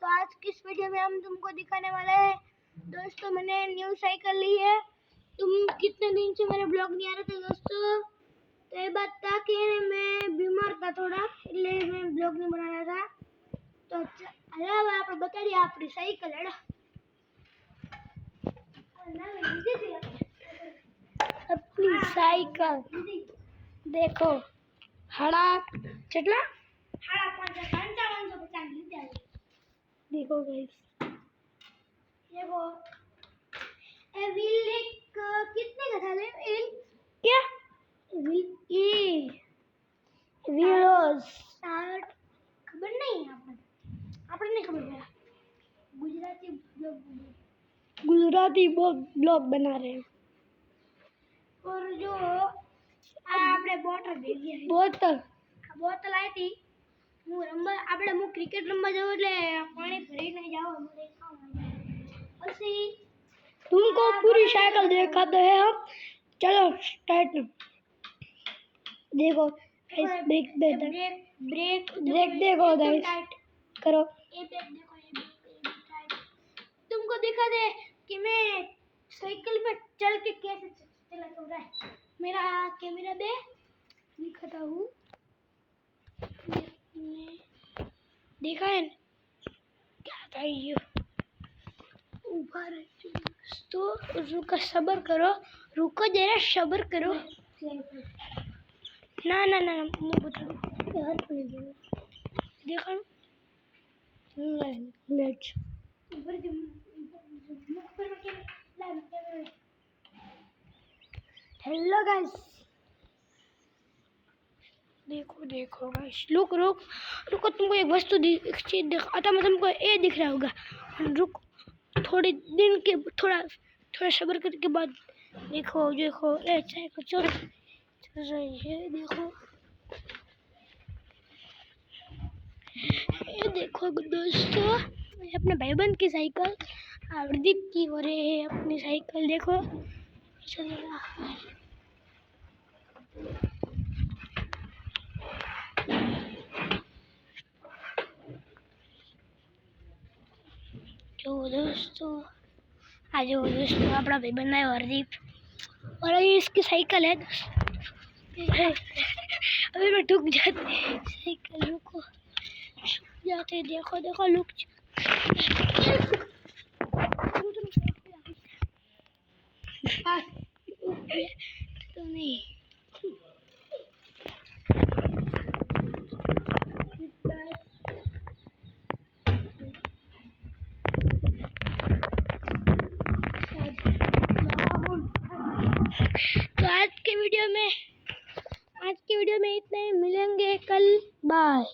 तो आज की इस वीडियो में हम तुमको दिखाने वाले हैं दोस्तों, मैंने न्यू साइकिल ली है। तुम कितने दिन से मेरे ब्लॉग नहीं आ रहे थे दोस्तों, तो ये बात था कि मैं बीमार था थोड़ा, इसलिए मैं ब्लॉग नहीं बना रहा था। तो अरे आप बता दिया अपनी साइकिल है अपनी साइकिल देखो हड़ा चटला हड़ा 5550 लीटर देखो गाइस, देखो ये व्हील एक कितने का था व्हील क्या व्हील व्हील स्टार्ट खबर नहीं આપણે नहीं खबर पड़ा। गुजराती ब्लॉग बना रहे हैं। और जो આપણે બોટલ આવી હતી, હું રમવા આપણે હું ક્રિકેટ રમવા જાઉં એટલે પાણી ભરીને જાવ મને પછી तुमको पूरी साइकिल दिखाते हैं हम। चलो स्टार्ट। देखो ब्रेक ब्रेक देखो गाइस, करो ये ब्रेक देखो, ये ब्रेक टाइट। तुमको दिखा दे कि मैं साइकिल पे चल के कैसे चलाता हूँ। मेरा कैमरा दे दिखाता हूँ, देखा है क्या था ये ऊपर। तो रुको सब्र करो, रुको जरा सब्र करो। ना ना ना मैं बता दूँ यार, देखो लेट्स हेलो गाइस, देखो देखो गाइस, रुक रुक रुको, तुमको एक वस्तु एक चीज दिखाता मैं तुमको, ये दिख रहा होगा। रुक थोड़ी दिन के थोड़ा सब्र करने के बाद देखो देखो ये साइकिल चल रही है। देखो ये देखो दोस्तों, अपने भाईबंद की साइकिल हरदीप की हो रही है। अपनी साइकिल देखो चल रहा है। जो दोस्तों आज वो दोस्तों अपना भाईबंद है हरदीप, और ये इसकी साइकिल है दोस्तों। अभी मैं ठुक जाती साइकिल, रुको जाते देखो देखो लुक तो नहीं तो आज के वीडियो में इतना ही, मिलेंगे कल, बाय।